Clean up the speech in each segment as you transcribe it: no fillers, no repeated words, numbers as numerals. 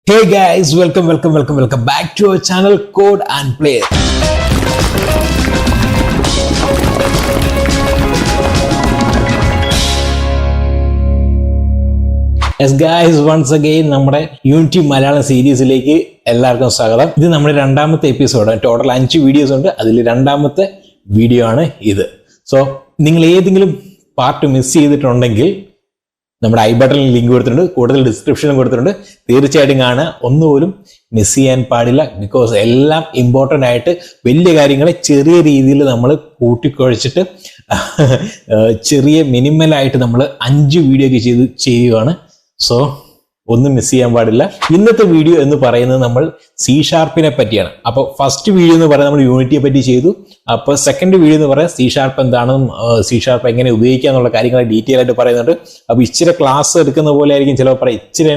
Hey guys, welcome back to our channel Code and Play. Yes guys, once again നമ്മുടെ unity Malayalam സീരീസിലേക്ക് എല്ലാവർക്കും സ്വാഗതം. ഇത് നമ്മുടെ രണ്ടാമത്തെ എപ്പിസോഡ്. ടോട്ടൽ 5 വീഡിയോസ് ഉണ്ട്. അതിൽ രണ്ടാമത്തെ വീഡിയോ ആണ് ഇത്. സോ നിങ്ങൾ ഏതെങ്കിലും പാർട്ട് മിസ് ചെയ്തിട്ടുണ്ടെങ്കിൽ നമ്മുടെ ഐ ബട്ടണിൽ ലിങ്ക് കൊടുത്തിട്ടുണ്ട്, കൂടുതൽ ഡിസ്ക്രിപ്ഷനും കൊടുത്തിട്ടുണ്ട്. തീർച്ചയായിട്ടും കാണുക, ഒന്നുപോലും മിസ് ചെയ്യാൻ പാടില്ല. ബിക്കോസ് എല്ലാം ഇമ്പോർട്ടൻ്റ് ആയിട്ട് വലിയ കാര്യങ്ങളെ ചെറിയ രീതിയിൽ നമ്മൾ കൂട്ടിക്കുഴച്ചിട്ട് ചെറിയ മിനിമലായിട്ട് നമ്മൾ 5 വീഡിയോ ഒക്കെ ചെയ്യുകയാണ്. സോ ഒന്നും മിസ് ചെയ്യാൻ പാടില്ല. ഇന്നത്തെ വീഡിയോ എന്ന് പറയുന്നത് നമ്മൾ C# പറ്റിയാണ്. അപ്പോൾ ഫസ്റ്റ് വീഡിയോ എന്ന് പറയുന്നത് നമ്മൾ യൂണിറ്റിയെ പറ്റി ചെയ്തു. അപ്പോൾ സെക്കൻഡ് വീഡിയോ എന്ന് പറയുന്നത് C# എന്താണെന്നും C# എങ്ങനെ ഉപയോഗിക്കുക എന്നുള്ള കാര്യങ്ങൾ ഡീറ്റെയിൽ ആയിട്ട് പറയുന്നുണ്ട്. അപ്പോൾ ഇച്ചിരി ക്ലാസ് എടുക്കുന്ന പോലെ ആയിരിക്കും ചിലപ്പോൾ പറയാം, ഇച്ചിരി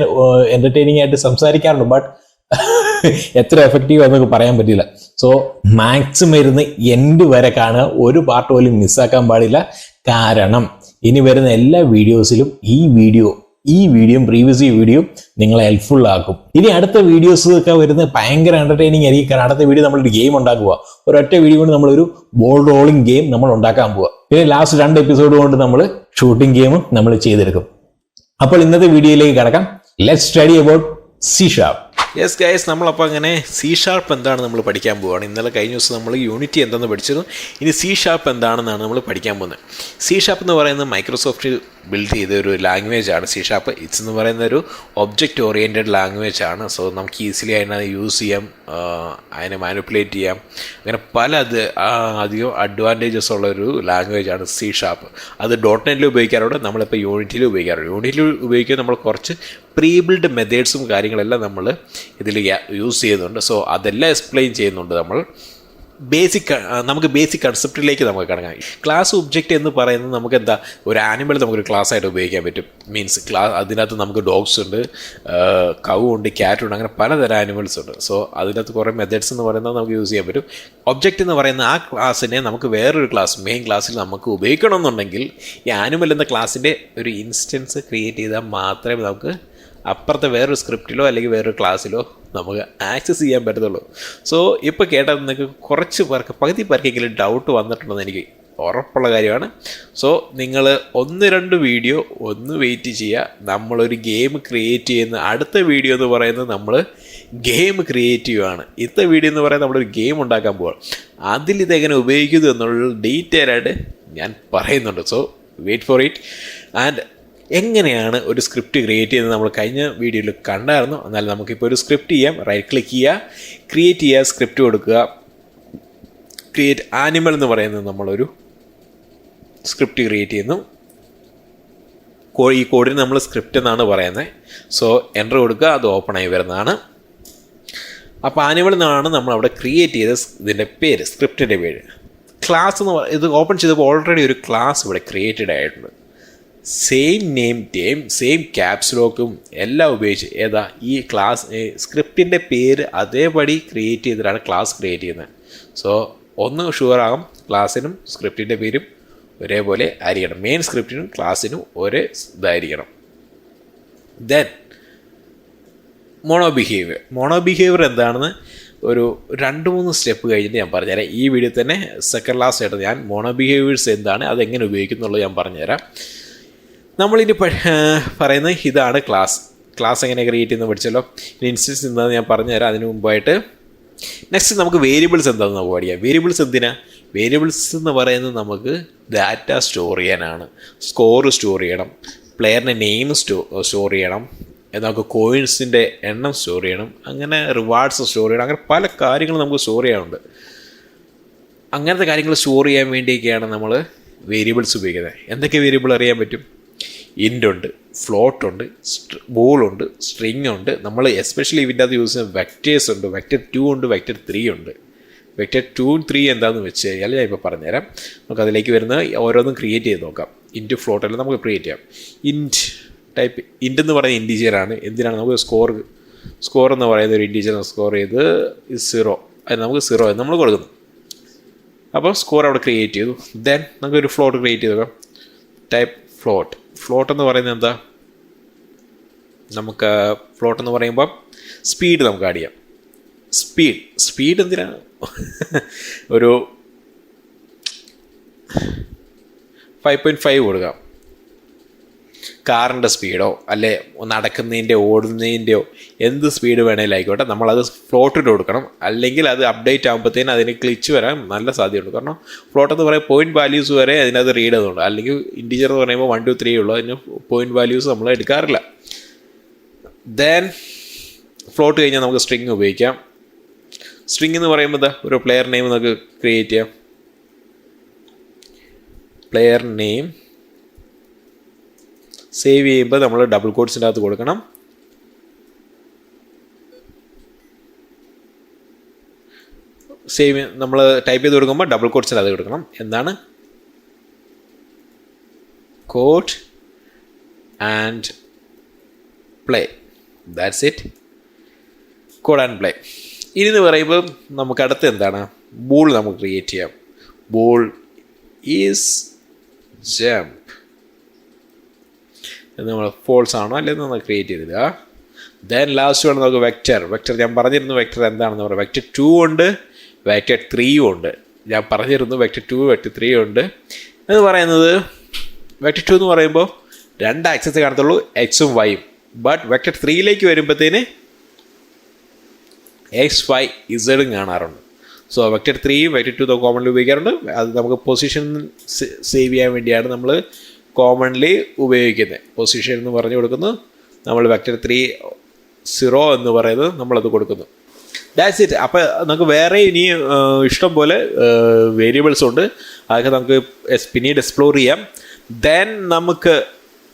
എന്റർടൈനിങ് ആയിട്ട് സംസാരിക്കാറുണ്ട്, ബട്ട് എത്ര എഫക്റ്റീവ് എന്നൊക്കെ പറയാൻ പറ്റില്ല. സോ മാക്സിമം ഇരുന്ന് എൻഡ് വരെ കാണുക, ഒരു പാർട്ട് പോലും മിസ്സാക്കാൻ പാടില്ല. കാരണം ഇനി വരുന്ന എല്ലാ വീഡിയോസിലും ഈ വീഡിയോയും പ്രീവിയസ് വീഡിയോ നിങ്ങളെ ഹെൽപ്ഫുൾ ആക്കും. ഇനി അടുത്ത വീഡിയോസ് ഒക്കെ വരുന്നത് ഭയങ്കര എന്റർടൈനിങ് ആയിരിക്കും. കാരണം അടുത്ത വീഡിയോ നമ്മളൊരു ഗെയിം ഉണ്ടാക്കുക, ഒരൊറ്റ വീഡിയോ കൊണ്ട് നമ്മളൊരു ബോൾ റോളിംഗ് ഗെയിം നമ്മൾ ഉണ്ടാക്കാൻ പോവുക. പിന്നെ ലാസ്റ്റ് 2 എപ്പിസോഡ് കൊണ്ട് നമ്മൾ ഷൂട്ടിംഗ് ഗെയിമും നമ്മൾ ചെയ്തെടുക്കും. അപ്പോൾ ഇന്നത്തെ വീഡിയോയിലേക്ക് കിടക്കാം. Let's study about C#. Yes guys, നമ്മളപ്പോൾ അങ്ങനെ C# എന്താണ് നമ്മൾ പഠിക്കാൻ പോവുകയാണ്. ഇന്നലെ കഴിഞ്ഞ ദിവസം നമ്മൾ യൂണിറ്റി എന്താണെന്ന് പഠിച്ചിരുന്നു. ഇനി C# എന്താണെന്നാണ് നമ്മൾ പഠിക്കാൻ പോകുന്നത്. C# എന്ന് പറയുന്നത് മൈക്രോസോഫ്റ്റ് ബിൽഡ് ചെയ്ത ഒരു ലാംഗ്വേജ് ആണ്. C# ഇറ്റ്സ് എന്ന് പറയുന്ന ഒരു ഒബ്ജക്റ്റ് ഓറിയൻറ്റഡ് ലാംഗ്വേജ് ആണ്. സോ നമുക്ക് ഈസിലി അതിനെ യൂസ് ചെയ്യാം, അതിനെ മാനിപ്പുലേറ്റ് ചെയ്യാം. അങ്ങനെ പല അധികം അഡ്വാൻറ്റേജസ് ഉള്ള ഒരു ലാംഗ്വേജ് ആണ് C#. അത് .NET ഉപയോഗിക്കാറുണ്ട്, നമ്മളിപ്പോൾ യൂണിറ്റിയിൽ ഉപയോഗിക്കാറുണ്ട്. യൂണിറ്റിയിൽ ഉപയോഗിക്കാൻ നമ്മൾ കുറച്ച് പ്രീ ബിൽഡ് മെത്തേഡ്സും കാര്യങ്ങളെല്ലാം നമ്മൾ ഇതിൽ യൂസ് ചെയ്യുന്നുണ്ട്. സോ അതെല്ലാം എക്സ്പ്ലെയിൻ ചെയ്യുന്നുണ്ട്. നമുക്ക് ബേസിക് കൺസെപ്റ്റിലേക്ക് നമുക്ക് കടങ്ങാം. ക്ലാസ് ഒബ്ജക്റ്റ് എന്ന് പറയുന്നത് നമുക്ക് എന്താ, ഒരു ആനിമൽ നമുക്കൊരു ക്ലാസ് ആയിട്ട് ഉപയോഗിക്കാൻ പറ്റും. മീൻസ് അതിനകത്ത് നമുക്ക് ഡോഗ്സ് ഉണ്ട്, കൗ ഉണ്ട്, ക്യാറ്റ് ഉണ്ട്, അങ്ങനെ പലതരം ആനിമൽസ് ഉണ്ട്. സോ അതിനകത്ത് കുറേ മെത്തേഡ്സ് എന്ന് പറയുന്നത് നമുക്ക് യൂസ് ചെയ്യാൻ പറ്റും. ഒബ്ജക്റ്റ് എന്ന് പറയുന്ന ആ ക്ലാസ്സിനെ നമുക്ക് വേറൊരു മെയിൻ ക്ലാസ്സിൽ നമുക്ക് ഉപയോഗിക്കണമെന്നുണ്ടെങ്കിൽ ഈ ആനിമൽ എന്ന ക്ലാസ്സിൻ്റെ ഒരു ഇൻസ്റ്റൻസ് ക്രിയേറ്റ് ചെയ്താൽ മാത്രമേ നമുക്ക് അപ്പുറത്തെ വേറൊരു സ്ക്രിപ്റ്റിലോ അല്ലെങ്കിൽ വേറൊരു ക്ലാസ്സിലോ നമുക്ക് ആക്സസ് ചെയ്യാൻ പറ്റത്തുള്ളൂ. സോ ഇപ്പോൾ കേട്ടാൽ നിങ്ങൾക്ക് കുറച്ച് പകുതി പേർക്കെങ്കിലും ഡൗട്ട് വന്നിട്ടുണ്ടെന്ന് എനിക്ക് ഉറപ്പുള്ള കാര്യമാണ്. സോ നിങ്ങൾ 1-2 വീഡിയോ ഒന്ന് വെയിറ്റ് ചെയ്യുക. നമ്മളൊരു ഗെയിം ക്രിയേറ്റ് ചെയ്യുന്ന അടുത്ത വീഡിയോ എന്ന് പറയുന്നത് നമ്മൾ ഗെയിം ക്രിയേറ്റീവാണ്. ഇന്നത്തെ വീഡിയോ എന്ന് പറയുന്നത് നമ്മളൊരു ഗെയിം ഉണ്ടാക്കാൻ പോവാണ്. അതിലിതെങ്ങനെ ഉപയോഗിക്കുന്നു എന്നുള്ള ഡീറ്റെയിൽ ആയിട്ട് ഞാൻ പറയുന്നുണ്ട്. So wait for it. And എങ്ങനെയാണ് ഒരു സ്ക്രിപ്റ്റ് ക്രിയേറ്റ് ചെയ്യുന്നത് നമ്മൾ കഴിഞ്ഞ വീഡിയോയിൽ കണ്ടായിരുന്നു. എന്നാൽ നമുക്കിപ്പോൾ ഒരു സ്ക്രിപ്റ്റ് ചെയ്യാം. റൈറ്റ് ക്ലിക്ക് ചെയ്യുക, ക്രിയേറ്റ് ചെയ്യുക, സ്ക്രിപ്റ്റ് കൊടുക്കുക. ക്രിയേറ്റ് ആനിമൽ എന്ന് പറയുന്നത് നമ്മളൊരു സ്ക്രിപ്റ്റ് ക്രിയേറ്റ് ചെയ്യുന്നു. ഈ കോഡിന് നമ്മൾ സ്ക്രിപ്റ്റ് എന്നാണ് പറയുന്നത്. സോ എൻ്റർ കൊടുക്കുക, അത് ഓപ്പൺ ആയി വരുന്നതാണ്. അപ്പോൾ ആനിമൽ എന്നാണ് നമ്മളവിടെ ക്രിയേറ്റ് ചെയ്ത ഇതിൻ്റെ പേര്, സ്ക്രിപ്റ്റിൻ്റെ പേര്. ക്ലാസ് എന്ന് ഇത് ഓപ്പൺ ചെയ്തപ്പോൾ ഓൾറെഡി ഒരു ക്ലാസ് ഇവിടെ ക്രിയേറ്റഡ് ആയിട്ടുണ്ട്. Same name time, same caps ലോക്കും എല്ലാം ഉപയോഗിച്ച് ഈ ക്ലാസ് സ്ക്രിപ്റ്റിൻ്റെ പേര് അതേപടി ക്രിയേറ്റ് ചെയ്തിട്ടാണ് ക്ലാസ് ക്രിയേറ്റ് ചെയ്യുന്നത്. സോ ഒന്ന് ഷുവർ ആകും, ക്ലാസ്സിനും സ്ക്രിപ്റ്റിൻ്റെ പേരും ഒരേപോലെ ആയിരിക്കണം. മെയിൻ സ്ക്രിപ്റ്റിനും ക്ലാസ്സിനും ഒരേ ഇതായിരിക്കണം. ദെൻ മോണോ ബിഹേവിയർ എന്താണെന്ന് ഒരു 2-3 സ്റ്റെപ്പ് കഴിഞ്ഞിട്ട് ഞാൻ പറഞ്ഞുതരാം. ഈ വീഡിയോ തന്നെ സെക്കൻഡ് ലാസ്റ്റ് ആയിട്ട് ഞാൻ മോണോ ബിഹേവിയേഴ്സ് എന്താണ്, അതെങ്ങനെ ഉപയോഗിക്കുന്നുള്ളത് ഞാൻ പറഞ്ഞുതരാം. നമ്മളിനി പറയുന്നത് ഇതാണ് ക്ലാസ് എങ്ങനെ ക്രിയേറ്റ് ചെയ്യുന്നത് പഠിച്ചല്ലോ. ഇനി ഇൻസ്റ്റൻസ് എന്താണെന്ന് ഞാൻ പറഞ്ഞുതരാം. അതിന് മുമ്പായിട്ട് നെക്സ്റ്റ് നമുക്ക് വേരിയബിൾസ് എന്താണെന്ന് നമുക്ക് പഠിക്കാം. വേരിയബിൾസ് എന്ന് പറയുന്നത് നമുക്ക് ഡാറ്റ സ്റ്റോർ ചെയ്യാനാണ്. സ്കോർ സ്റ്റോർ ചെയ്യണം, പ്ലെയറിൻ്റെ നെയിം സ്റ്റോർ ചെയ്യണം, നമുക്ക് കോയിൻസിൻ്റെ എണ്ണം സ്റ്റോർ ചെയ്യണം, അങ്ങനെ റിവാർഡ്സ് സ്റ്റോർ ചെയ്യണം. അങ്ങനെ പല കാര്യങ്ങളും നമുക്ക് സ്റ്റോർ ചെയ്യാനുണ്ട്. അങ്ങനത്തെ കാര്യങ്ങൾ സ്റ്റോർ ചെയ്യാൻ വേണ്ടിയൊക്കെയാണ് നമ്മൾ വേരിയബിൾസ് ഉപയോഗിക്കുന്നത്. എന്തൊക്കെ വേരിയബിൾ അറിയാൻ പറ്റും? ഇൻ്റ് ഉണ്ട്, ഫ്ലോട്ട് ഉണ്ട്, ബോൾ ഉണ്ട്, സ്ട്രിങ് ഉണ്ട്. നമ്മൾ എസ്പെഷ്യലി ഇതിൻ്റെ അത് യൂസ് ചെയ്യുന്ന വെക്റ്റേഴ്സ് ഉണ്ട്. വെക്റ്റർ 2 ഉണ്ട്, വെക്റ്റർ 3 ഉണ്ട്. വെക്റ്റർ 2, 3 എന്താണെന്ന് വെച്ച് കഴിഞ്ഞാൽ ഞാൻ ഇപ്പോൾ പറഞ്ഞുതരാം. നമുക്ക് അതിലേക്ക് വരുന്ന ഓരോന്നും ക്രിയേറ്റ് ചെയ്ത് നോക്കാം. ഇൻറ്റ് ഫ്ലോട്ട് എല്ലാം നമുക്ക് ക്രിയേറ്റ് ചെയ്യാം. ഇൻറ്റ് എന്ന് പറയുന്ന ഇൻറ്റീജറാണ്. എന്തിനാണ് നമുക്ക് സ്കോർ എന്ന് പറയുന്ന ഒരു ഇൻറ്റീജർ സ്കോർ ചെയ്ത് 0, അത് നമുക്ക് 0 എന്ന് നമ്മൾ കൊടുക്കുന്നു. അപ്പോൾ സ്കോർ അവിടെ ക്രിയേറ്റ് ചെയ്തു. ദെൻ നമുക്കൊരു ഫ്ലോട്ട് ക്രിയേറ്റ് ചെയ്ത് നോക്കാം. ടൈപ്പ് ഫ്ലോട്ട് എന്ന് പറയുന്നത് എന്താ, നമുക്ക് ഫ്ലോട്ട് എന്ന് പറയുമ്പോൾ സ്പീഡ് നമുക്ക് ആഡ് ചെയ്യാം. സ്പീഡ് എന്തിനാണ് ഒരു 5.5 കൊടുക്കാം. കാറിൻ്റെ സ്പീഡോ അല്ലെ നടക്കുന്നതിൻ്റെയോ ഓടുന്നതിൻ്റെയോ എന്ത് സ്പീഡ് വേണേലും ആയിക്കോട്ടെ, നമ്മളത് ഫ്ലോട്ടിട്ട് കൊടുക്കണം. അല്ലെങ്കിൽ അത് അപ്ഡേറ്റ് ആകുമ്പോഴത്തേനും അതിന് ഗ്ലിച്ച് വരാൻ നല്ല സാധ്യതയുണ്ട്. കാരണം ഫ്ലോട്ട് എന്ന് പറയുമ്പോൾ പോയിന്റ് വാല്യൂസ് വരെ അതിനകത്ത് റീഡ് ചെയ്യുന്നുണ്ട്. അല്ലെങ്കിൽ ഇൻറ്റീജർ എന്ന് പറയുമ്പോൾ 1 2 3 ഉള്ളൂ, അതിന് പോയിന്റ് വാല്യൂസ് നമ്മൾ എടുക്കാറില്ല. ദെൻ ഫ്ലോട്ട് കഴിഞ്ഞാൽ നമുക്ക് സ്ട്രിങ് ഉപയോഗിക്കാം. സ്ട്രിങ് എന്ന് പറയുമ്പോൾ ഒരു പ്ലെയർ നെയിം നമുക്ക് ക്രിയേറ്റ് ചെയ്യാം. പ്ലെയർ നെയിം സേവ് ചെയ്യുമ്പോൾ നമ്മൾ ഡബിൾ കോട്ട്സിൻ്റെ അകത്ത് കൊടുക്കണം. സേവ് നമ്മൾ ടൈപ്പ് ചെയ്ത് കൊടുക്കുമ്പോൾ ഡബിൾ കോട്ട്സിൻ്റെ അകത്ത് കൊടുക്കണം. എന്താണ് code and play, that's it. Code and play. ഇനി എന്ന് പറയുമ്പോൾ നമുക്ക് അടുത്ത് എന്താണ്, ബോൾ നമുക്ക് ക്രിയേറ്റ് ചെയ്യാം. ബോൾ ഈസ് ജംപ് എന്ന് നമ്മൾ ഫോൾസ് ആണോ അല്ലെങ്കിൽ നമ്മൾ ക്രിയേറ്റ് ചെയ്തില്ല. ദെൻ ലാസ്റ്റ് വേണം നമുക്ക് വെക്റ്റർ. ഞാൻ പറഞ്ഞിരുന്നു വെക്റ്റർ എന്താണെന്ന് പറയാം. വെക്റ്റർ 2 ഉണ്ട്, വെക്റ്റർ 3 ഉണ്ട്. ഞാൻ പറഞ്ഞിരുന്നു വെക്റ്റർ 2 വെക്റ്റർ 3 ഉണ്ട് എന്ന് പറയുന്നത്. വെക്റ്റർ 2 എന്ന് പറയുമ്പോൾ 2 ആക്സസ് കാണത്തുള്ളൂ, എക്സും വൈയും. ബട്ട് വെക്റ്റർ 3ലേക്ക് വരുമ്പോഴത്തേന് എക്സ് വൈ ഇസഡും കാണാറുണ്ട്. സോ വെക്റ്റർ 3യും വെക്റ്റർ 2 കോമൺലി ഉപയോഗിക്കാറുണ്ട്. അത് നമുക്ക് പൊസിഷൻ സേവ് ചെയ്യാൻ വേണ്ടിയാണ് നമ്മൾ കോമൺലി ഉപയോഗിക്കുന്നത്. പൊസിഷൻ എന്ന് പറഞ്ഞു കൊടുക്കുന്നു, നമ്മൾ വെക്റ്റർ 3 0 എന്ന് പറയുന്നത് നമ്മളത് കൊടുക്കുന്നു. That's it. അപ്പോൾ നമുക്ക് വേറെ ഇനി ഇഷ്ടം പോലെ വേരിയബിൾസ് ഉണ്ട്, അതൊക്കെ നമുക്ക് പിന്നീട് എക്സ്പ്ലോർ ചെയ്യാം. ദെൻ നമുക്ക്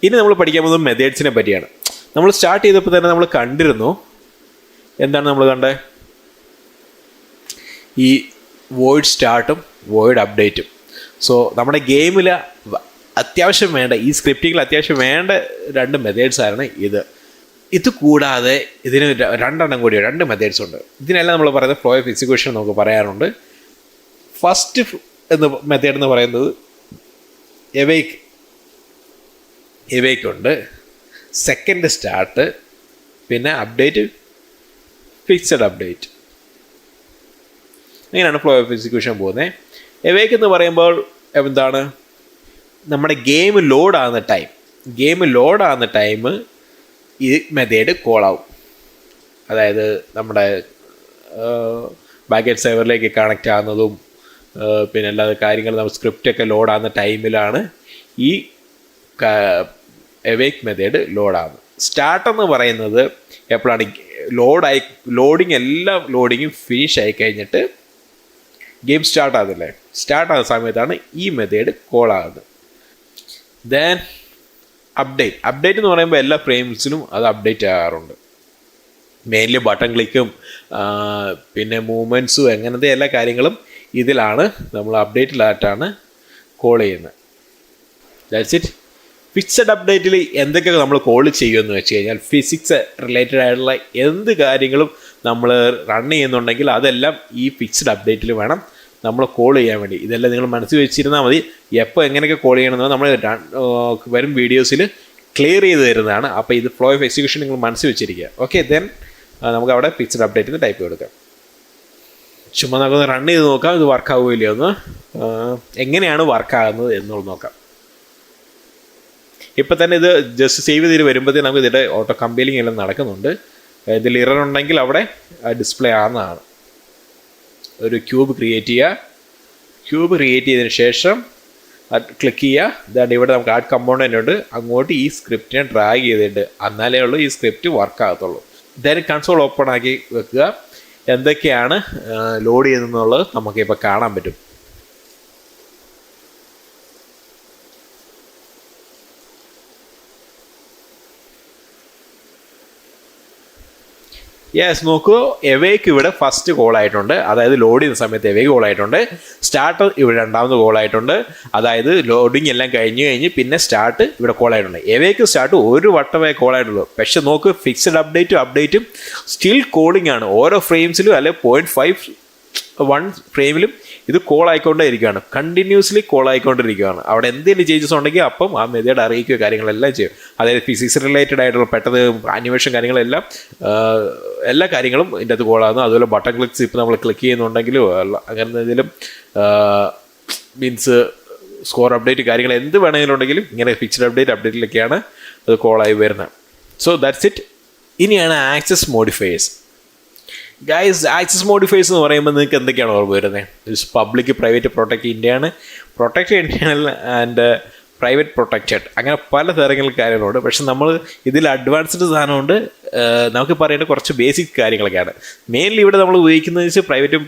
ഇനി നമ്മൾ പഠിക്കാൻ പോകുന്നത് മെത്തേഡ്സിനെ പറ്റിയാണ്. നമ്മൾ സ്റ്റാർട്ട് ചെയ്തപ്പോൾ തന്നെ നമ്മൾ കണ്ടിരുന്നു, എന്താണ് നമ്മൾ കണ്ടത്, ഈ വോയിഡ് സ്റ്റാർട്ടും വോയിഡ് അപ്ഡേറ്റും. സോ നമ്മുടെ ഗെയിമിൽ അത്യാവശ്യം വേണ്ട, ഈ സ്ക്രിപ്റ്റിങ്ങിൽ അത്യാവശ്യം വേണ്ട 2 മെത്തേഡ്സാണ് ഇത്. ഇത് കൂടാതെ ഇതിന് 2 മെത്തേഡ്സ് ഉണ്ട്. ഇതിനെല്ലാം നമ്മൾ പറയുന്നത് ഫ്ലോ ഓഫ് എക്സിക്യൂഷൻ നമുക്ക് പറയാറുണ്ട്. ഫസ്റ്റ് മെത്തേഡ് എന്ന് പറയുന്നത് എവേക്ക് ഉണ്ട്, സെക്കൻഡ് സ്റ്റാർട്ട്, പിന്നെ അപ്ഡേറ്റ്, ഫിക്സഡ് അപ്ഡേറ്റ്. ഇങ്ങനെയാണ് ഫ്ലോ ഓഫ് എക്സിക്യൂഷൻ പോകുന്നത്. എവേക്ക് എന്ന് പറയുമ്പോൾ എന്താണ്, നമ്മുടെ ഗെയിം ലോഡാകുന്ന ടൈം ഈ മെത്തേഡ് കോളാവും. അതായത് നമ്മുടെ ബാക്ക് എൻഡ് സെർവറിലേക്ക് കണക്റ്റ് ആകുന്നതും പിന്നെ എല്ലാ കാര്യങ്ങളും നമ്മൾ സ്ക്രിപ്റ്റൊക്കെ ലോഡാകുന്ന ടൈമിലാണ് ഈ എവേക്ക് മെത്തേഡ് ലോഡാകുന്നത്. സ്റ്റാർട്ടെന്ന് പറയുന്നത് എപ്പോഴാണ് ലോഡിങ്ങും ഫിനിഷ് ആയി കഴിഞ്ഞിട്ട് ഗെയിം സ്റ്റാർട്ട് ആകുന്നില്ലേ, സ്റ്റാർട്ട് ആകുന്ന സമയത്താണ് ഈ മെത്തേഡ് കോൾ ആകുന്നത്. ദെൻ അപ്ഡേറ്റ് എന്ന് പറയുമ്പോൾ എല്ലാ ഫ്രെയിംസിലും അത് അപ്ഡേറ്റ് ആകാറുണ്ട്. മെയിൻലി ബട്ടൺ ക്ലിക്കും പിന്നെ മൂവ്മെൻറ്റ്സും അങ്ങനത്തെ എല്ലാ കാര്യങ്ങളും ഇതിലാണ് നമ്മൾ അപ്ഡേറ്റിലായിട്ടാണ് കോൾ ചെയ്യുന്നത്. That's it. ഫിക്സഡ് അപ്ഡേറ്റിൽ എന്തൊക്കെ നമ്മൾ കോൾ ചെയ്യുമെന്ന് വെച്ച് കഴിഞ്ഞാൽ ഫിസിക്സ് റിലേറ്റഡ് ആയിട്ടുള്ള എന്ത് കാര്യങ്ങളും നമ്മൾ റൺ ചെയ്യുന്നുണ്ടെങ്കിൽ അതെല്ലാം ഈ ഫിക്സഡ് അപ്ഡേറ്റിൽ വേണം നമ്മൾ കോൾ ചെയ്യാൻ വേണ്ടി. ഇതെല്ലാം നിങ്ങൾ മനസ്സിൽ വെച്ചിരുന്നാൽ മതി. എപ്പോൾ എങ്ങനെയൊക്കെ കോൾ ചെയ്യണമെന്ന് നമ്മൾ വരും വീഡിയോസിൽ ക്ലിയർ ചെയ്ത് തരുന്നതാണ്. അപ്പോൾ ഇത് ഫ്ലോ ഓഫ് എക്സിക്യൂഷൻ നിങ്ങൾ മനസ്സിൽ വെച്ചിരിക്കുക. ഓക്കെ, ദെൻ നമുക്ക് അവിടെ ഫിക്സഡ് അപ്ഡേറ്റ് എന്ന് ടൈപ്പ് കൊടുക്കാം. ചുമ്മാ നമുക്കൊന്ന് റൺ ചെയ്ത് നോക്കാം ഇത് വർക്ക് ആവുകയില്ല ഒന്ന്, എങ്ങനെയാണ് വർക്കാകുന്നത് എന്നുള്ളത് നോക്കാം. ഇപ്പം തന്നെ ഇത് ജസ്റ്റ് സേവ് ചെയ്ത് വരുമ്പോഴത്തേക്ക് നമുക്ക് ഇതിൻ്റെ ഓട്ടോ കമ്പൈലിംഗ് എല്ലാം നടക്കുന്നുണ്ട്. ഇതിൽ ഇറർ ഉണ്ടെങ്കിൽ അവിടെ ഡിസ്പ്ലേ ആകുന്നതാണ്. ഒരു ക്യൂബ് ക്രിയേറ്റ് ചെയ്തതിന് ശേഷം ക്ലിക്ക് ചെയ്യുക. ഇതാണ്ട് ഇവിടെ നമുക്ക് ആഡ് കമ്പോണൻ്റ് ഉണ്ട്, അങ്ങോട്ട് ഈ സ്ക്രിപ്റ്റിനെ ഡ്രാഗ് ചെയ്തിട്ട് എന്നാലേ ഉള്ളൂ ഈ സ്ക്രിപ്റ്റ് വർക്ക് ആകത്തുള്ളൂ. ദെൻ കൺസോൾ ഓപ്പൺ ആക്കി വെക്കുക. എന്തൊക്കെയാണ് ലോഡ് ചെയ്യുന്നതെന്നുള്ളത് നമുക്കിപ്പോൾ കാണാൻ പറ്റും. യെസ്, നോക്കൂ, എവേക്ക് ഇവിടെ ഫസ്റ്റ് കോൾ ആയിട്ടുണ്ട്, അതായത് ലോഡ് ചെയ്യുന്ന സമയത്ത് എവേക്ക് കോൾ ആയിട്ടുണ്ട്. സ്റ്റാർട്ട് ഇവിടെ രണ്ടാമത് കോൾ ആയിട്ടുണ്ട്, അതായത് ലോഡിങ് എല്ലാം കഴിഞ്ഞ് പിന്നെ സ്റ്റാർട്ട് ഇവിടെ കോൾ ആയിട്ടുണ്ട്. എവേക്ക് സ്റ്റാർട്ട് ഒരു വട്ടമേ കോൾ ആയിട്ടുള്ളൂ. പക്ഷെ നോക്ക്, ഫിക്സഡ് അപ്ഡേറ്റും സ്റ്റിൽ കോളിംഗ് ആണ്. ഓരോ ഫ്രെയിംസിലും അല്ലെ 0.5 വൺ ഫ്രെയിമിലും ഇത് കോൾ ആയിക്കൊണ്ടേ ഇരിക്കുകയാണ്, കണ്ടിന്യൂസ്ലി കോൾ ആയിക്കൊണ്ടിരിക്കുകയാണ്. അവിടെ എന്തെങ്കിലും ചേഞ്ചസ് ഉണ്ടെങ്കിൽ അപ്പം ആ മെത്തേഡ് അറിയിക്കുക, കാര്യങ്ങളെല്ലാം ചെയ്യും. അതായത് ഫിസിക്സ് റിലേറ്റഡ് ആയിട്ടുള്ള പെട്ടെന്ന് ആനിമേഷൻ കാര്യങ്ങളെല്ലാം എല്ലാ കാര്യങ്ങളും ഇതിൻ്റെ അത് കോളാകുന്നു. അതുപോലെ ബട്ടൺ ക്ലിക്സ് ഇപ്പോൾ നമ്മൾ ക്ലിക്ക് ചെയ്യുന്നുണ്ടെങ്കിലും അങ്ങനെ എന്തെങ്കിലും മീൻസ് സ്കോർ അപ്ഡേറ്റ് കാര്യങ്ങൾ എന്ത് വേണമെങ്കിലും ഉണ്ടെങ്കിലും ഇങ്ങനെ ഫിക്സ്ഡ് അപ്ഡേറ്റിലൊക്കെയാണ് അത് കോളായി വരുന്നത്. So that's it. ഇനിയാണ് access modifiers. Guys, access modifiers എന്ന് പറയുമ്പോൾ നിങ്ങൾക്ക് എന്തൊക്കെയാണ് ഓർമ്മ വരുന്നത്? Public, private, protect, internal, protect internal and private protected, അങ്ങനെ പല തരങ്ങളിൽ കാര്യങ്ങളുണ്ട്. പക്ഷെ നമ്മൾ ഇതിൽ അഡ്വാൻസ്ഡ് സാധനമുണ്ട്. നമുക്ക് പറയേണ്ട കുറച്ച് ബേസിക് കാര്യങ്ങളൊക്കെയാണ്. മെയിൻലി ഇവിടെ നമ്മൾ ഉപയോഗിക്കുന്നത് വെച്ചാൽ പ്രൈവറ്റും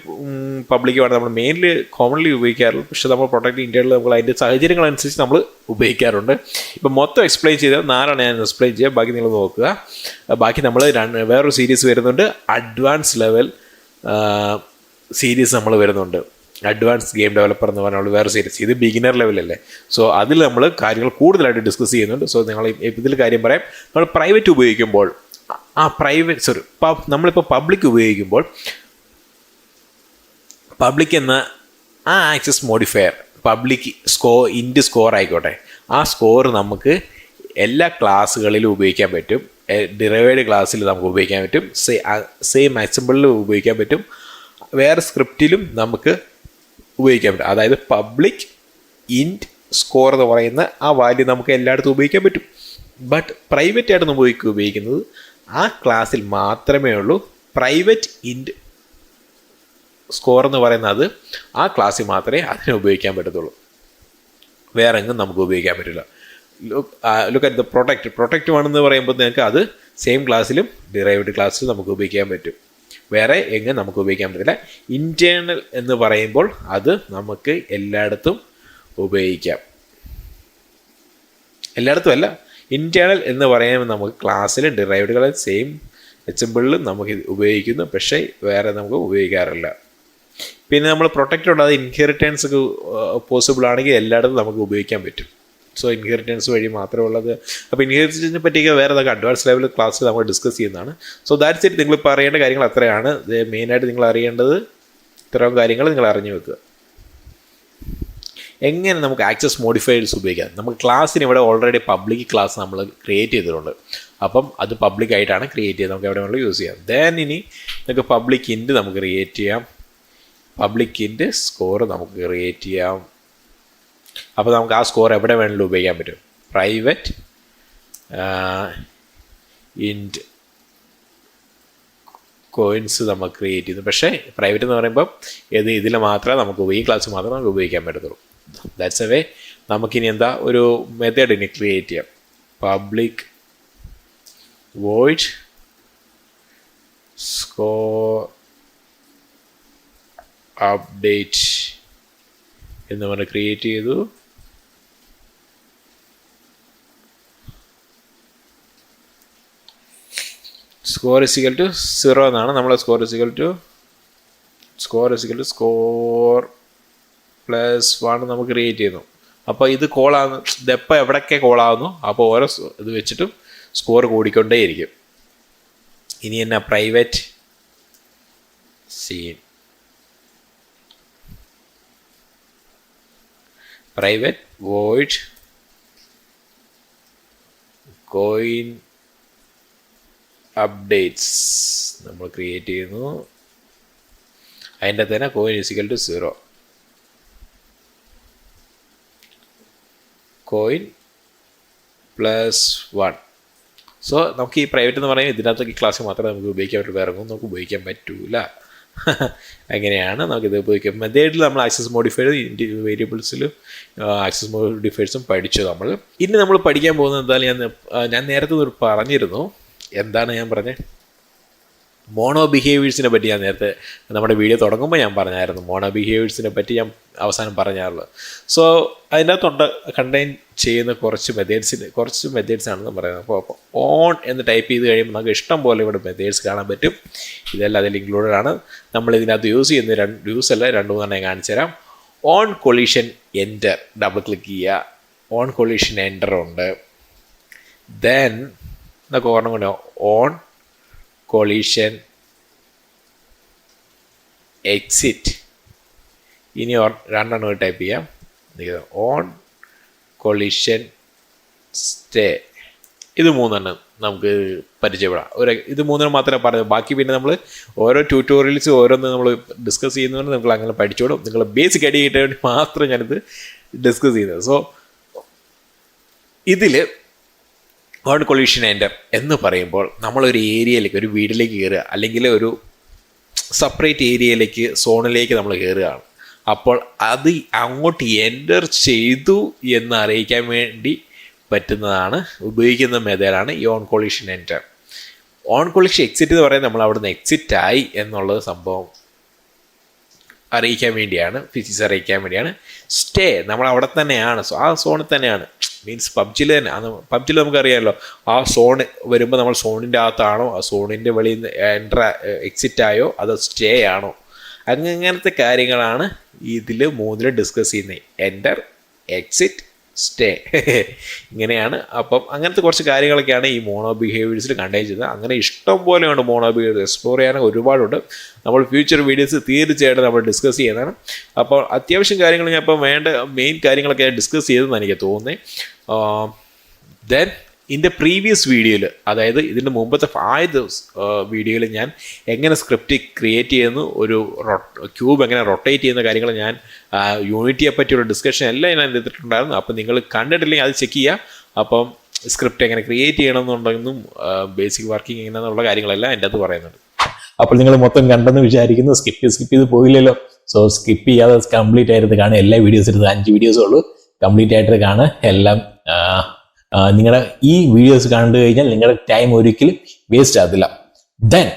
പബ്ലിക്കുമാണ് നമ്മൾ മെയിൻലി കോമൺലി ഉപയോഗിക്കാറുള്ളത്. പക്ഷേ നമ്മൾ പ്രൊട്ടക്റ്റ് ഇന്റേണൽ നമ്മൾ അതിൻ്റെ സാഹചര്യങ്ങളനുസരിച്ച് നമ്മൾ ഉപയോഗിക്കാറുണ്ട്. ഇപ്പം മൊത്തം എക്സ്പ്ലെയിൻ ചെയ്താൽ 4 ഞാൻ എക്സ്പ്ലെയിൻ ചെയ്യാം, ബാക്കി നിങ്ങൾ നോക്കുക. ബാക്കി നമ്മൾ വേറൊരു സീരീസ് വരുന്നുണ്ട്, അഡ്വാൻസ് ലെവൽ സീരീസ് നമ്മൾ വരുന്നുണ്ട്. അഡ്വാൻസ് ഗെയിം ഡെവലപ്പർ എന്ന് പറഞ്ഞാൽ വേറെ സീരീസ്. ഇത് ബിഗിനർ ലെവലല്ലേ. സോ അതിൽ നമ്മൾ കാര്യങ്ങൾ കൂടുതലായിട്ട് ഡിസ്കസ് ചെയ്യുന്നുണ്ട്. സോ നിങ്ങൾ ഇതിൽ കാര്യം പറയാം. നമ്മൾ പ്രൈവറ്റ് ഉപയോഗിക്കുമ്പോൾ നമ്മളിപ്പോൾ പബ്ലിക് ഉപയോഗിക്കുമ്പോൾ പബ്ലിക് എന്ന ആ ആക്സസ് മോഡിഫയർ പബ്ലിക് സ്കോർ ആയിക്കോട്ടെ, ആ സ്കോർ നമുക്ക് എല്ലാ ക്ലാസ്സുകളിലും ഉപയോഗിക്കാൻ പറ്റും. ഡിറൈവേഡ് ക്ലാസ്സിൽ നമുക്ക് ഉപയോഗിക്കാൻ പറ്റും, സെയിം അസംബിളിലും ഉപയോഗിക്കാൻ പറ്റും, വേറെ സ്ക്രിപ്റ്റിലും നമുക്ക് ഉപയോഗിക്കാൻ പറ്റും. അതായത് പബ്ലിക് ഇൻറ്റ് സ്കോർ എന്ന് പറയുന്ന ആ വാല്യൂ നമുക്ക് എല്ലായിടത്തും ഉപയോഗിക്കാൻ പറ്റും. ബട്ട് പ്രൈവറ്റ് ആയിട്ട് നമ്മൾ ഉപയോഗിക്കുന്നത് ആ ക്ലാസ്സിൽ മാത്രമേ ഉള്ളൂ. പ്രൈവറ്റ് ഇൻറ്റ് സ്കോർ എന്ന് പറയുന്നത് ആ ക്ലാസ്സിൽ മാത്രമേ അതിനെ ഉപയോഗിക്കാൻ പറ്റത്തുള്ളൂ, വേറെ എങ്ങും നമുക്ക് ഉപയോഗിക്കാൻ പറ്റില്ല. ലുക്ക് അറ്റ് ദ പ്രൊട്ടക്റ്റ് വേണമെന്ന് പറയുമ്പോൾ നിങ്ങൾക്ക് അത് സെയിം ക്ലാസ്സിലും ഡിറൈവ്ഡ് ക്ലാസ്സിലും നമുക്ക് ഉപയോഗിക്കാൻ പറ്റും, വേറെ എങ്ങും നമുക്ക് ഉപയോഗിക്കാൻ പറ്റില്ല. ഇൻറ്റേർണൽ എന്ന് പറയുമ്പോൾ അത് നമുക്ക് എല്ലായിടത്തും ഉപയോഗിക്കാം, എല്ലായിടത്തും അല്ല. ഇൻറ്റേർണൽ എന്ന് പറയുമ്പോൾ നമുക്ക് ക്ലാസ്സിലും ഡിറൈവ്ഡുകളും സെയിം എക്സാമ്പിളിലും നമുക്ക് ഉപയോഗിക്കുന്നു, പക്ഷേ വേറെ നമുക്ക് ഉപയോഗിക്കാറില്ല. പിന്നെ നമ്മൾ പ്രൊട്ടക്റ്റ് ഉണ്ട്, അത് ഇൻഹെറിറ്റൻസ് പോസിബിൾ ആണെങ്കിൽ എല്ലായിടത്തും നമുക്ക് ഉപയോഗിക്കാൻ പറ്റും. സോ ഇൻഹെറിറ്റൻസ് വഴി മാത്രമേ ഉള്ളത്. അപ്പോൾ ഇൻഹെറിറ്റൻസിനെ പറ്റിയൊക്കെ വേറെ നമുക്ക് അഡ്വാൻസ് ലെവൽ ക്ലാസ്സിൽ നമ്മൾ ഡിസ്കസ് ചെയ്യുന്നതാണ്. So that's it. നിങ്ങൾ പറയേണ്ട കാര്യങ്ങൾ അത്രയാണ്. മെയിനായിട്ട് നിങ്ങൾ അറിയേണ്ടത് ഇത്തരം കാര്യങ്ങൾ നിങ്ങൾ അറിഞ്ഞു വെക്കുക. എങ്ങനെ നമുക്ക് ആക്സസ് മോഡിഫയേഴ്സ് ഉപയോഗിക്കാം? നമുക്ക് ക്ലാസ്സിന് ഇവിടെ ഓൾറെഡി പബ്ലിക് ക്ലാസ് നമ്മൾ ക്രിയേറ്റ് ചെയ്തിട്ടുണ്ട്. അപ്പം അത് പബ്ലിക് ആയിട്ടാണ് ക്രിയേറ്റ് ചെയ്ത് നമുക്ക് എവിടെ വേണമെങ്കിലും യൂസ് ചെയ്യാം. ദെൻ ഇനി നമുക്ക് പബ്ലിക് ഇൻറ്റ് നമുക്ക് ക്രിയേറ്റ് ചെയ്യാം, പബ്ലിക് ഇൻറ്റ് സ്കോർ നമുക്ക് ക്രിയേറ്റ് ചെയ്യാം. അപ്പോൾ നമുക്ക് ആ സ്കോർ എവിടെ വേണമെങ്കിലും ഉപയോഗിക്കാൻ പറ്റും. പ്രൈവറ്റ് ഇൻറ്റ് കോയിൻസ് നമ്മൾ ക്രിയേറ്റ് ചെയ്യുന്നു. പക്ഷേ പ്രൈവറ്റ് എന്ന് പറയുമ്പോൾ ഇതിൽ മാത്രമേ നമുക്ക് ഈ ക്ലാസ് മാത്രമേ നമുക്ക് ഉപയോഗിക്കാൻ പറ്റത്തുള്ളൂ. That's a way. നമുക്കിനി എന്താ ഒരു മെത്തേഡ് ഇനി ക്രിയേറ്റ് ചെയ്യാം. പബ്ലിക് വോയിഡ് സ്കോർ അപ്ഡേറ്റ് എന്ന് പറഞ്ഞ് ക്രിയേറ്റ് ചെയ്തു. സ്കോർ ഇസിക്കൽ ടു 0 എന്നാണ് നമ്മൾ സ്കോർ ഇസിക്കൽ ടു സ്കോർ +1 നമുക്ക് ക്രിയേറ്റ് ചെയ്യുന്നു. അപ്പോൾ ഇത് കോളാകുന്നു, ഇതെപ്പോൾ എവിടെയൊക്കെ കോളാകുന്നു അപ്പോൾ ഓരോ ഇത് വെച്ചിട്ടും സ്കോർ കൂടിക്കൊണ്ടേയിരിക്കും. ഇനി എന്നാ private scene, private void coin updates നമ്മൾ ക്രിയേറ്റ് ചെയ്യുന്നു. അതിൻ്റെ തന്നെ coin is equal to 0, coin +1. So നമുക്ക് ഈ പ്രൈവറ്റ് എന്ന് പറയുന്നത് ഇതിനകത്ത് ഈ ക്ലാസ്സിൽ മാത്രമേ നമുക്ക് ഉപയോഗിക്കാൻ പറ്റുള്ളൂ, വേറെ ഒന്നും നമുക്ക് ഉപയോഗിക്കാൻ പറ്റൂല. അങ്ങനെയാണ് നമുക്കിത് ഉപയോഗിക്കാം. മെത്തേഡിൽ നമ്മൾ ആക്സസ് മോഡിഫൈഡ് വേരിയബിൾസിലും ആക്സസ് മോഡിഫൈഡ്സും പഠിച്ചു നമ്മൾ. ഇനി നമ്മൾ പഠിക്കാൻ പോകുന്നത് എന്തായാലും ഞാൻ നേരത്തെ പറഞ്ഞിരുന്നു. എന്താണ് ഞാൻ പറഞ്ഞത്? മോണോ ബിഹേവിയേഴ്സിനെ പറ്റി ഞാൻ നേരത്തെ നമ്മുടെ വീഡിയോ തുടങ്ങുമ്പോൾ ഞാൻ പറഞ്ഞായിരുന്നു. മോണോ ബിഹേവിയേഴ്സിനെ പറ്റി ഞാൻ അവസാനം പറഞ്ഞാറുള്ളത്. സോ അതിനകത്തുണ്ട് കണ്ടെയ്ൻ ചെയ്യുന്ന കുറച്ച് മെത്തേഡ്സ് ആണെന്ന് പറയുന്നത്. അപ്പോൾ ഓൺ എന്ന് ടൈപ്പ് ചെയ്ത് കഴിയുമ്പോൾ നമുക്ക് ഇഷ്ടം പോലെ ഇവിടെ മെത്തേഡ്സ് കാണാൻ പറ്റും. ഇതെല്ലാം അതിൽ ഇൻക്ലൂഡഡ് ആണ്. നമ്മൾ ഇതിനകത്ത് യൂസ് ചെയ്യുന്ന 2-3 ഞാൻ കാണിച്ചു തരാം. On collision enter double click ചെയ്യുക. ഓൺ കൊളീഷൻ എൻ്റർ ഉണ്ട്. ദെൻ നമുക്ക് ഓർമ്മ കൊണ്ട് ഓൺ കൊളീഷൻ എക്സിറ്റ്. ഇനി രണ്ടെണ്ണം ടൈപ്പ് ചെയ്യാം. On collision stay. ഇത് മൂന്നെണ്ണം നമുക്ക് പരിചയപ്പെടാം. ഇത് മൂന്നെണ്ണം മാത്രമേ പറയുന്നത്. ബാക്കി പിന്നെ നമ്മൾ ഓരോ ട്യൂട്ടോറിയൽസ് ഓരോന്ന് നമ്മൾ ഡിസ്കസ് ചെയ്യുന്നതുകൊണ്ട് നിങ്ങൾ അങ്ങനെ പഠിച്ചോളും. നിങ്ങൾ ബേസിക് ഐഡിയ കിട്ടാൻ വേണ്ടി മാത്രം ഞാനിത് ഡിസ്കസ് ചെയ്യുന്നത്. സോ ഇതിൽ ഓൺ കൊളിഷൻ എൻ്റർ എന്ന് പറയുമ്പോൾ നമ്മളൊരു ഏരിയയിലേക്ക്, ഒരു വീട്ടിലേക്ക് കയറുക, അല്ലെങ്കിൽ ഒരു സെപ്പറേറ്റ് ഏരിയയിലേക്ക്, സോണിലേക്ക് നമ്മൾ കയറുകയാണ്. അപ്പോൾ അത് അങ്ങോട്ട് എൻ്റർ ചെയ്തു എന്ന് അറിയിക്കാൻ വേണ്ടി പറ്റുന്നതാണ്, ഉപയോഗിക്കുന്ന മെത്തേഡാണ് ഈ on collision enter. On collision exit എന്ന് പറയുന്നത് നമ്മൾ അവിടെ നിന്ന് എക്സിറ്റ് ആയി എന്നുള്ളത് സംഭവം അറിയിക്കാൻ വേണ്ടിയാണ്, ഫിസിക്സ് അറിയിക്കാൻ വേണ്ടിയാണ്. സ്റ്റേ നമ്മൾ അവിടെ തന്നെയാണ്, ആ സോണിൽ തന്നെയാണ്. മീൻസ് പബ്ജിയിൽ തന്നെ, പബ്ജിയിൽ നമുക്കറിയാമല്ലോ, ആ സോൺ വരുമ്പോൾ നമ്മൾ സോണിൻ്റെ അകത്താണോ, ആ സോണിൻ്റെ വെളിയിൽ നിന്ന് എക്സിറ്റ് ആയോ, അതോ സ്റ്റേ ആണോ, അങ്ങനത്തെ കാര്യങ്ങളാണ് ഇതിൽ മൂന്നിൽ ഡിസ്കസ് ചെയ്യുന്നത്. എൻ്റർ, എക്സിറ്റ്, സ്റ്റേ, ഇങ്ങനെയാണ്. അപ്പം അങ്ങനത്തെ കുറച്ച് കാര്യങ്ങളൊക്കെയാണ് ഈ മോണോ ബിഹേവിയേഴ്സിൽ കണ്ടെയ്ൻ ചെയ്യുന്നത്. അങ്ങനെ ഇഷ്ടം പോലെയുണ്ട് മോണോ ബിഹേവിയേഴ്സ്, എക്സ്പ്ലോർ ചെയ്യാൻ ഒരുപാടുണ്ട്. നമ്മൾ ഫ്യൂച്ചർ വീഡിയോസ് തീർച്ചയായിട്ടും നമ്മൾ ഡിസ്കസ് ചെയ്യുന്നതാണ്. അപ്പോൾ അത്യാവശ്യം കാര്യങ്ങൾ ഞാൻ ഇപ്പോൾ വേണ്ട മെയിൻ കാര്യങ്ങളൊക്കെ ഡിസ്കസ് ചെയ്തെന്ന് എനിക്ക് തോന്നുന്നത്. ദെൻ ഇതിൻ്റെ പ്രീവിയസ് വീഡിയോയിൽ, അതായത് ഇതിൻ്റെ മുമ്പത്തെ 5 വീഡിയോയിൽ ഞാൻ എങ്ങനെ സ്ക്രിപ്റ്റ് ക്രിയേറ്റ് ചെയ്യുന്നു, ഒരു ക്യൂബ് എങ്ങനെ റൊട്ടേറ്റ് ചെയ്യുന്ന കാര്യങ്ങൾ ഞാൻ യൂണിറ്റിയെ പറ്റിയുള്ള ഡിസ്കഷൻ എല്ലാം ഞാൻ എടുത്തിട്ടുണ്ടായിരുന്നു. അപ്പോൾ നിങ്ങൾ കണ്ടിട്ടില്ലെങ്കിൽ അത് ചെക്ക് ചെയ്യുക. അപ്പം സ്ക്രിപ്റ്റ് എങ്ങനെ ക്രിയേറ്റ് ചെയ്യണമെന്നുണ്ടെന്നും ബേസിക് വർക്കിംഗ് എങ്ങനെയാണെന്നുള്ള കാര്യങ്ങളെല്ലാം എൻ്റെ അത് പറയുന്നുണ്ട്. അപ്പോൾ നിങ്ങൾ മൊത്തം കണ്ടെന്ന് വിചാരിക്കുന്നു. സ്കിപ്പ് ചെയ്ത് പോയില്ലല്ലോ. സോ സ്കിപ്പ് ചെയ്യാതെ കംപ്ലീറ്റ് ആയിട്ട് കാണുക. എല്ലാ വീഡിയോസ് എടുത്ത് 5 വീഡിയോസേ ഉള്ളൂ. കംപ്ലീറ്റ് ആയിട്ട് കാണുക. എല്ലാം നിങ്ങളുടെ ഈ വീഡിയോസ് കണ്ടു കഴിഞ്ഞാൽ നിങ്ങളുടെ ടൈം ഒരിക്കലും വേസ്റ്റ് ആകത്തില്ല. ദെൻ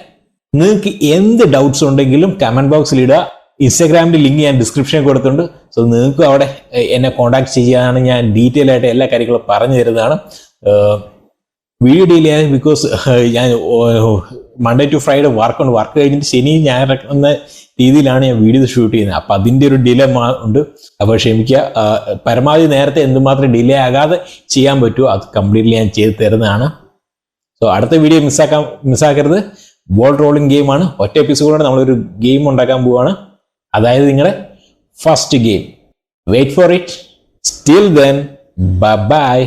നിങ്ങൾക്ക് എന്ത് ഡൗട്ട്സ് ഉണ്ടെങ്കിലും കമന്റ് ബോക്സിൽ ഇടുക. ഇൻസ്റ്റാഗ്രാമിൻ്റെ ലിങ്ക് ഞാൻ ഡിസ്ക്രിപ്ഷനിൽ കൊടുത്തിട്ടുണ്ട്. സോ നിങ്ങൾക്ക് അവിടെ എന്നെ കോൺടാക്ട് ചെയ്യാനാണ്. ഞാൻ ഡീറ്റെയിൽ ആയിട്ട് എല്ലാ കാര്യങ്ങളും പറഞ്ഞു തരുന്നതാണ്. വീഡിയോ ഡിലേ ആയത് ബിക്കോസ് ഞാൻ മൺഡേ ടു ഫ്രൈഡേ വർക്ക് കഴിഞ്ഞിട്ട് ശനി ഞായർ എന്ന രീതിയിലാണ് ഞാൻ വീഡിയോ ഷൂട്ട് ചെയ്യുന്നത്. അപ്പം അതിൻ്റെ ഒരു ഡിലേ ഉണ്ട്. അപ്പോൾ ക്ഷമിക്കുക. പരമാവധി നേരത്തെ എന്തുമാത്രം ഡിലേ ആകാതെ ചെയ്യാൻ പറ്റുമോ അത് കംപ്ലീറ്റ്ലി ഞാൻ ചെയ്ത് തരുന്നതാണ്. സോ അടുത്ത വീഡിയോ മിസ്സാക്കരുത്. ബോൾ റോളിംഗ് ഗെയിമാണ്. ഒറ്റ എപ്പിസോഡോടെ നമ്മളൊരു ഗെയിം ഉണ്ടാക്കാൻ പോവുകയാണ്. അതായത് നിങ്ങളുടെ first game. Wait for it. Still then by.